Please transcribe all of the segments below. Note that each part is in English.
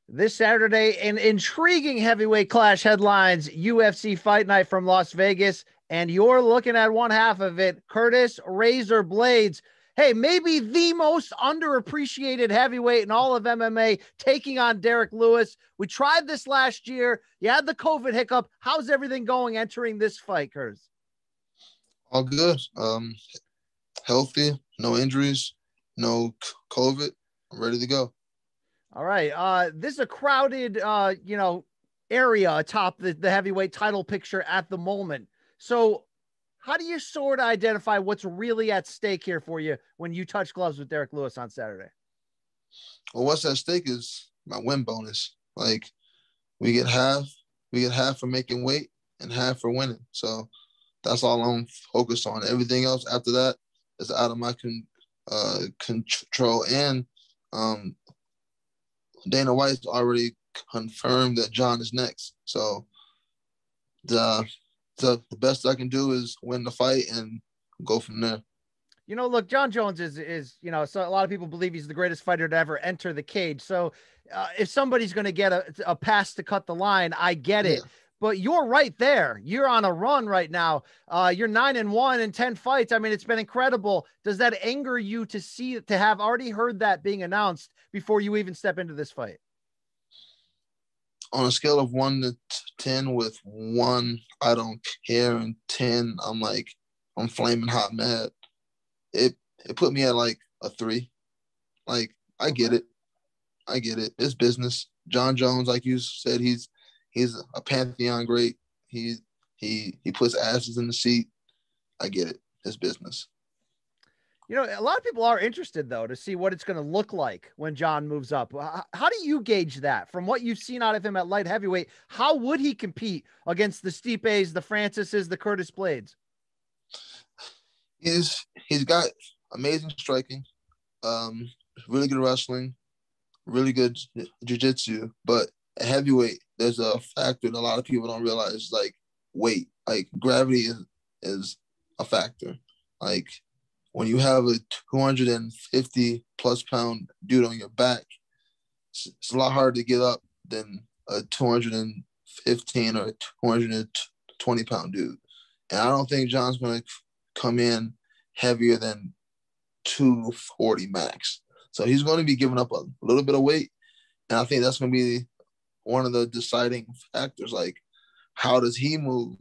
This Saturday, an intriguing heavyweight clash headlines UFC Fight Night from Las Vegas, and you're looking at one half of it, Curtis Razor Blaydes. Hey, maybe the most underappreciated heavyweight in all of MMA, taking on Derrick Lewis. We tried this last year. You had the COVID hiccup. How's everything going entering this fight, Curtis? All good. Healthy, no injuries, no COVID. I'm ready to go. All right. This is a crowded, area atop the heavyweight title picture at the moment. So how do you sort of identify what's really at stake here for you when you touch gloves with Derrick Lewis on Saturday? Well, what's at stake is my win bonus. Like we get half for making weight and half for winning. So that's all I'm focused on. Everything else after that is out of my control. And Dana White's already confirmed that Jon is next. So the best I can do is win the fight and go from there. Look, Jon Jones is so a lot of people believe he's the greatest fighter to ever enter the cage. So if somebody's going to get a pass to cut the line, I get it. Yeah. But you're right there. You're on a run right now. You're 9-1 in 10 fights. I mean, it's been incredible. Does that anger you to have already heard that being announced before you even step into this fight? On a scale of 1 to 10, with 1, I don't care, and 10, I'm flaming hot mad. It put me at like a 3. Like, I get it. It's business. Jon Jones, like you said, he's a pantheon great. He puts asses in the seat. I get it. It's business. A lot of people are interested, though, to see what it's going to look like when Jon moves up. How do you gauge that from what you've seen out of him at light heavyweight? How would he compete against the Stipes, the Francises, the Curtis Blaydes? He's got amazing striking, really good wrestling, really good jiu-jitsu, but at heavyweight, there's a factor that a lot of people don't realize, like weight. Like gravity is a factor. Like when you have a 250 plus pound dude on your back, it's a lot harder to get up than a 215 or a 220 pound dude. And I don't think Jon's going to come in heavier than 240 max. So he's going to be giving up a little bit of weight. And I think that's going to be one of the deciding factors. Like, how does he move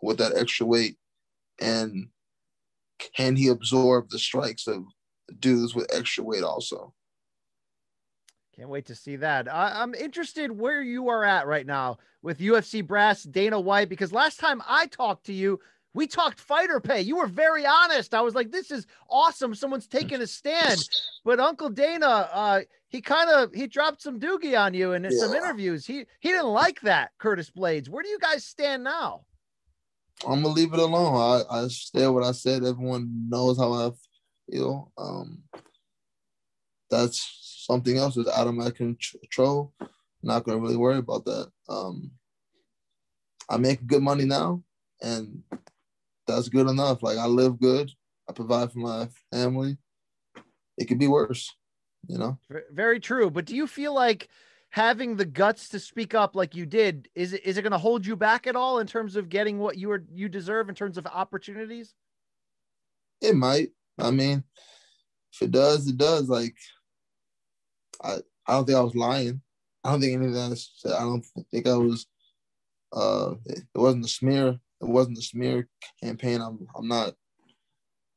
with that extra weight? And can he absorb the strikes of dudes with extra weight also? Can't wait to see that. I'm interested where you are at right now with UFC brass, Dana White, because last time I talked to you, we talked fighter pay. You were very honest. I was like, this is awesome. Someone's taking a stand. But Uncle Dana, he dropped some doogie on you in some interviews. He didn't like that, Curtis Blaydes. Where do you guys stand now? I'm gonna leave it alone. I said what I said. Everyone knows how I feel. That's something else that's out of my control. I'm not gonna really worry about that. I make good money now, and that's good enough. Like, I live good. I provide for my family. It could be worse, Very true. But do you feel like having the guts to speak up like you did, is it going to hold you back at all in terms of getting what you deserve in terms of opportunities? It might. I mean, if it does, it does. Like, I don't think I was lying. I don't think anything I said. I don't think I was. It wasn't a smear. It wasn't a smear campaign. I'm not.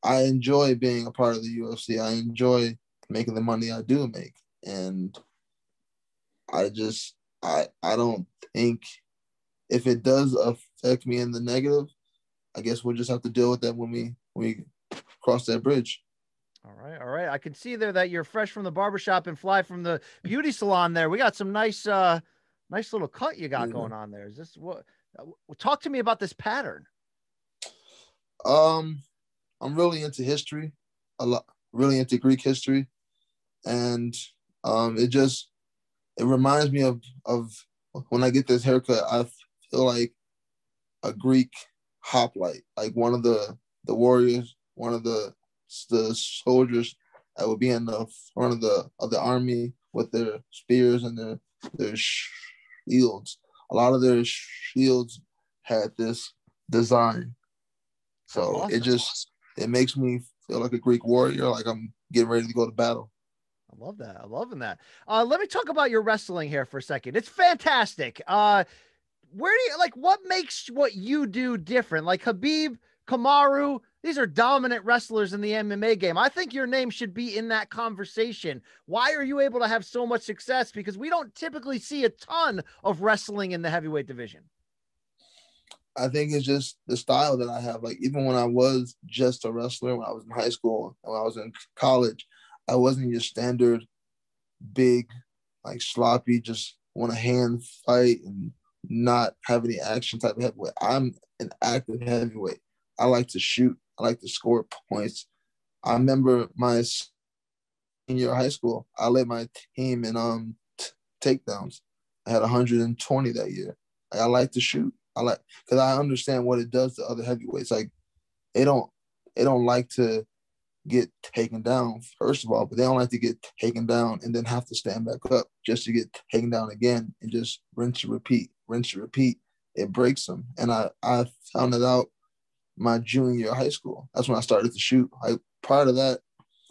I enjoy being a part of the UFC. I enjoy making the money I do make, and I don't think, if it does affect me in the negative, I guess we'll just have to deal with that when we cross that bridge. All right. I can see there that you're fresh from the barbershop and fly from the beauty salon there. We got some nice little cut you got going on there. Is this what? Talk to me about this pattern. I'm really into history, really into Greek history, and it reminds me of when I get this haircut. I feel like a Greek hoplite, like one of the warriors, one of the soldiers that would be in the front of the army with their spears and their their shields. A lot of their shields had this design. So awesome. it makes me feel like a Greek warrior, like I'm getting ready to go to battle. I love that. I'm loving that. Let me talk about your wrestling here for a second. It's fantastic. Where do you like what makes what you do different? Like Khabib, Kamaru, these are dominant wrestlers in the MMA game. I think your name should be in that conversation. Why are you able to have so much success? Because we don't typically see a ton of wrestling in the heavyweight division. I think it's just the style that I have. Like, even when I was just a wrestler, when I was in high school and when I was in college, I wasn't your standard big, like sloppy, just want to hand fight and not have any action type of heavyweight. I'm an active heavyweight. I like to shoot. I like to score points. I remember my senior year of high school, I led my team in takedowns. I had 120 that year. I like to shoot. Because I understand what it does to other heavyweights. Like, they don't like to get taken down, first of all, but they don't like to get taken down and then have to stand back up just to get taken down again and just rinse and repeat. It breaks them. And I found it out my junior year of high school. That's when I started to shoot. Like, prior to that,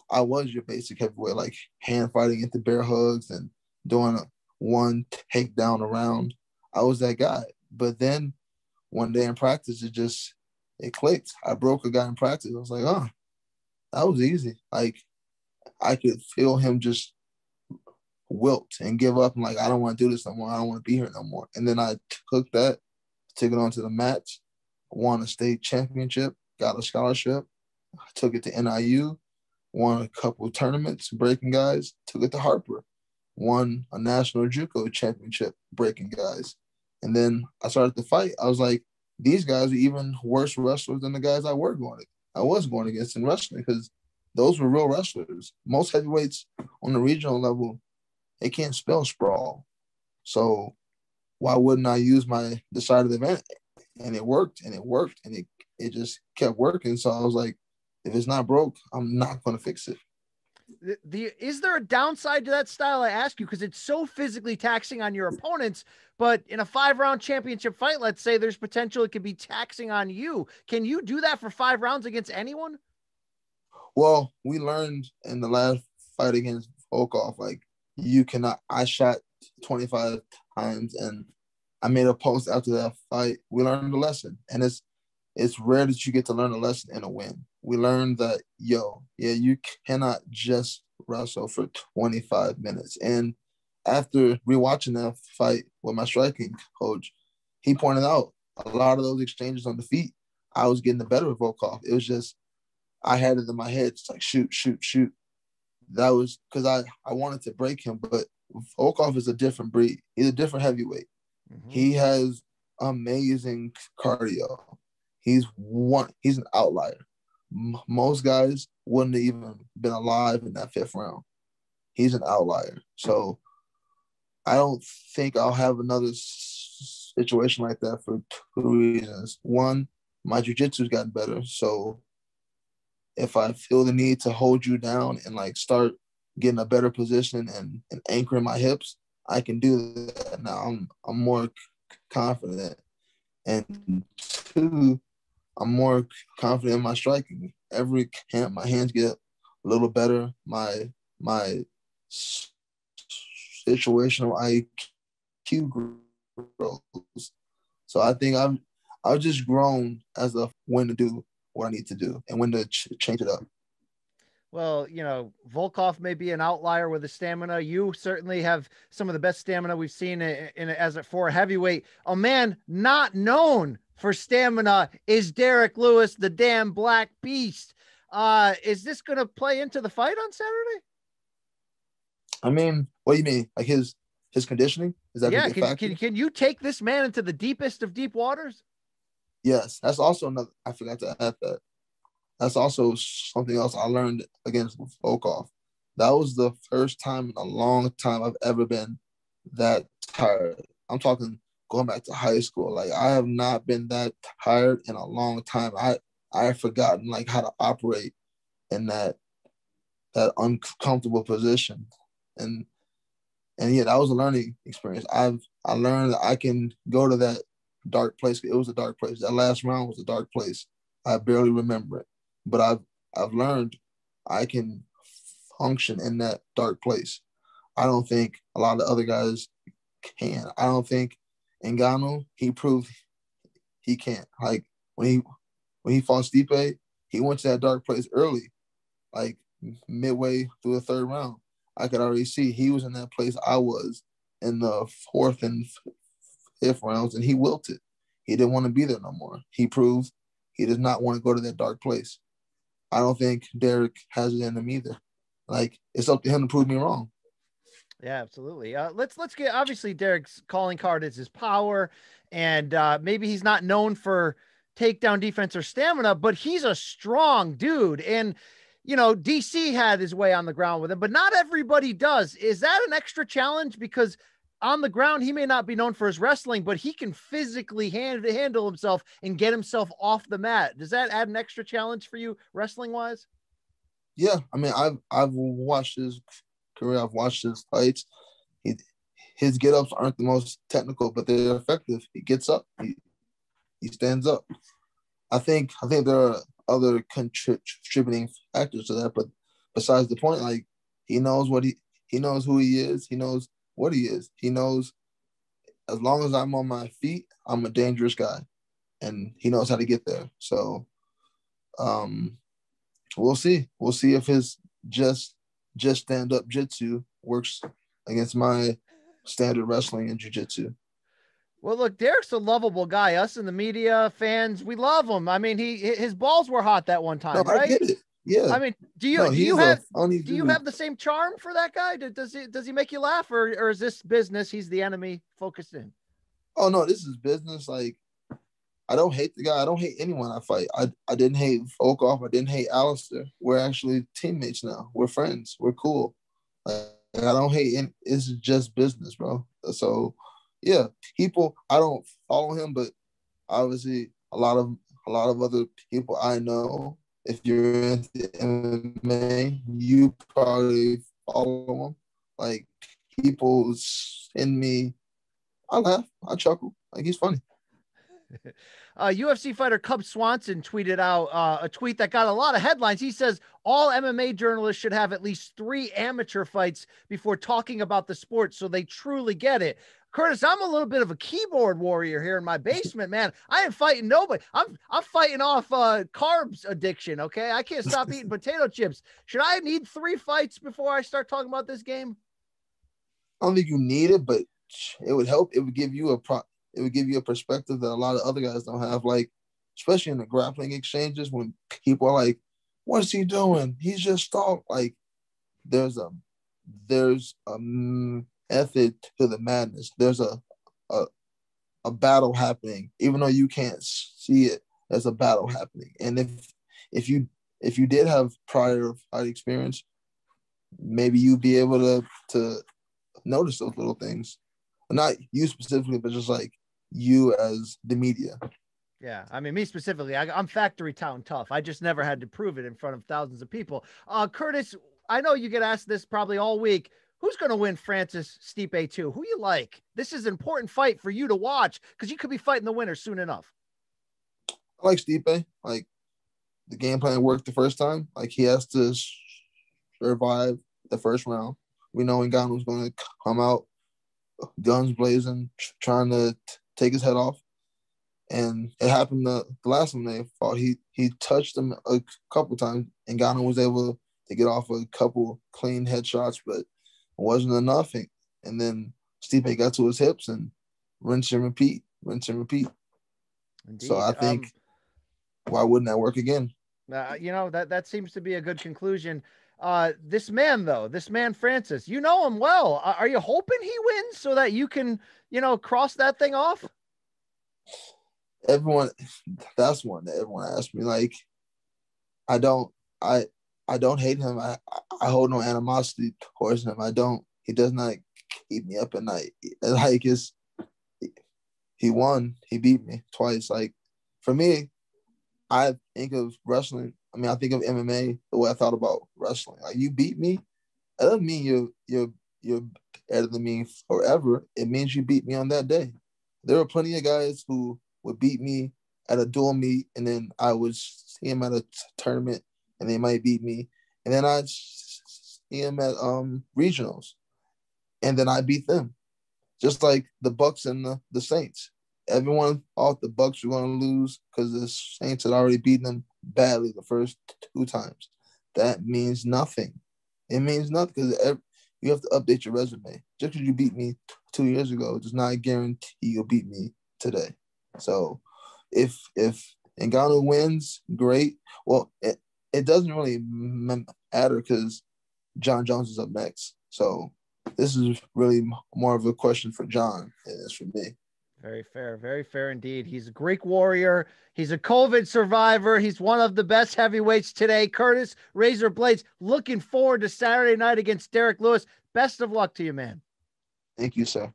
I was your basic heavyweight, like hand fighting into bear hugs and doing one takedown around. I was that guy. But then one day in practice, it clicked. I broke a guy in practice. I was like, oh, that was easy. Like, I could feel him just wilt and give up. I'm like, I don't want to do this no more. I don't want to be here no more. And then I took it on to the match, won a state championship, got a scholarship, I took it to NIU, won a couple of tournaments, breaking guys, took it to Harper, won a national JUCO championship, breaking guys. And then I started to fight. I was like, these guys are even worse wrestlers than the guys I was going against in wrestling, because those were real wrestlers. Most heavyweights on the regional level, they can't spell sprawl. So why wouldn't I use my decided advantage? And it worked, and it just kept working. So I was like, if it's not broke, I'm not going to fix it. Is there a downside to that style? I ask you because it's so physically taxing on your opponents, but in a 5-round championship fight, let's say, there's potential it could be taxing on you. Can you do that for 5 rounds against anyone? Well, we learned in the last fight against Volkov, like, you cannot. I shot 25 times, and I made a post after that fight. We learned a lesson, and it's rare that you get to learn a lesson in a win. We learned that, you cannot just wrestle for 25 minutes. And after rewatching that fight with my striking coach, he pointed out a lot of those exchanges on the feet, I was getting the better of Volkov. It was just, I had it in my head, it's like, shoot. That was because I wanted to break him, but Volkov is a different breed. He's a different heavyweight. Mm-hmm. He has amazing cardio. He's an outlier. Most guys wouldn't have even been alive in that 5th round. He's an outlier. So I don't think I'll have another situation like that for 2 reasons. One, my jiu-jitsu's gotten better. So if I feel the need to hold you down and like start getting a better position and anchoring my hips, I can do that now. I'm more confident. And 2, I'm more confident in my striking. Every camp, my hands get a little better. My situational IQ grows. So I think I've just grown as a when to do what I need to do and when to change it up. Well, Volkov may be an outlier with the stamina. You certainly have some of the best stamina we've seen for a heavyweight. A man not known for stamina is Derrick Lewis, the damn black beast. Is this going to play into the fight on Saturday? I mean, what do you mean? Like his conditioning? Is that a factor? Can you take this man into the deepest of deep waters? Yes, that's also another. I forgot to add that. That's also something else I learned against Volkov. That was the first time in a long time I've ever been that tired. I'm talking going back to high school. Like, I have not been that tired in a long time. I have forgotten like how to operate in that uncomfortable position. And And yeah, that was a learning experience. I learned that I can go to that dark place. It was a dark place. That last round was a dark place. I barely remember it, but I've learned I can function in that dark place. I don't think a lot of other guys can. I don't think Ngannou, he proved he can't. Like when he fought Stipe, he went to that dark place early, like midway through the third round. I could already see he was in that place I was in the fourth and fifth rounds, and he wilted. He didn't want to be there no more. He proved he does not want to go to that dark place. I don't think Derrick has it in him either. Like, it's up to him to prove me wrong. Yeah, absolutely. Let's get, obviously Derrick's calling card is his power, and maybe he's not known for takedown defense or stamina, but he's a strong dude. And, you know, DC had his way on the ground with him, but not everybody does. Is that an extra challenge? Because on the ground, he may not be known for his wrestling, but he can physically handle himself and get himself off the mat. Does that add an extra challenge for you wrestling wise? Yeah. I mean, I've watched his career. I've watched his fights. His get-ups aren't the most technical, but they're effective. He gets up. He stands up. I think there are other contributing factors to that, but besides the point, like, he knows he knows who he is. He knows what he is. He knows as long as I'm on my feet, I'm a dangerous guy, and he knows how to get there. So, we'll see. We'll see if his just stand up jiu-jitsu works against my standard wrestling and jiu-jitsu. Well, look, Derrick's a lovable guy. Us in the media, fans, we love him. I mean, his balls were hot that one time, No, right? I get it. Yeah. I mean, do you have the same charm for that guy? Does he make you laugh, or is this business? He's the enemy focused in. Oh no, this is business. Like, I don't hate the guy. I don't hate anyone I fight. I didn't hate Volkov. I didn't hate Alistair. We're actually teammates now. We're friends. We're cool. Like, I don't hate any, it's just business, bro. So yeah, people, I don't follow him, but obviously a lot of other people I know, if you're into MMA, you probably follow him. Like, people send me, I laugh, I chuckle. Like, he's funny. UFC fighter Cub Swanson tweeted out a tweet that got a lot of headlines. He says all MMA journalists should have at least 3 amateur fights before talking about the sport, so they truly get it. Curtis, I'm a little bit of a keyboard warrior here in my basement, man. I ain't fighting nobody. I'm fighting off carbs addiction. Okay, I can't stop eating potato chips. Should I need 3 fights before I start talking about this game? I don't think you need it, but it would help. It would give you a perspective that a lot of other guys don't have, like, especially in the grappling exchanges when people are like, what's he doing? He's just stalled. Like, there's a method to the madness. There's a battle happening. Even though you can't see it, there's a battle happening. And if you did have prior fight experience, maybe you'd be able to notice those little things. Not you specifically, but just like you as the media. Yeah, I mean, me specifically, I'm factory town tough. I just never had to prove it in front of thousands of people. Curtis, I know you get asked this probably all week. Who's going to win Francis Stipe 2? Who you like? This is an important fight for you to watch because you could be fighting the winner soon enough. I like Stipe. Like, the game plan worked the first time. Like, he has to survive the first round. We know Ngannou's going to come out guns blazing, trying to take his head off. And it happened the last time they fought. He touched him a couple times, and Ngannou was able to get off a couple clean headshots, but it wasn't enough. And then Stipe got to his hips and rinse and repeat. Indeed. So I think, why wouldn't that work again? You know, that seems to be a good conclusion. This man, Francis, you know him well. Are you hoping he wins so that you can, cross that thing off? That's one that everyone asks me. Like, I don't hate him. I hold no animosity towards him. He does not keep me up at night. Like, he won. He beat me twice. Like, for me, I think of wrestling. I mean, I think of MMA the way I thought about wrestling. Like, you beat me, that doesn't mean you're added to me forever, it means you beat me on that day. There were plenty of guys who would beat me at a dual meet, and then I would see him at a tournament, and they might beat me, and then I'd see him at regionals, and then I beat them. Just like the Bucks and the Saints. Everyone thought the Bucks were going to lose because the Saints had already beaten them badly the first 2 times. That means nothing. It means nothing because you have to update your resume. Just because you beat me 2 years ago does not guarantee you'll beat me today. So if Ngannou wins, great. Well, it doesn't really matter because Jon Jones is up next. So this is really more of a question for Jon than it is for me. Very fair indeed. He's a Greek warrior. He's a COVID survivor. He's one of the best heavyweights today. Curtis Razor Blaydes, looking forward to Saturday night against Derrick Lewis. Best of luck to you, man. Thank you, sir.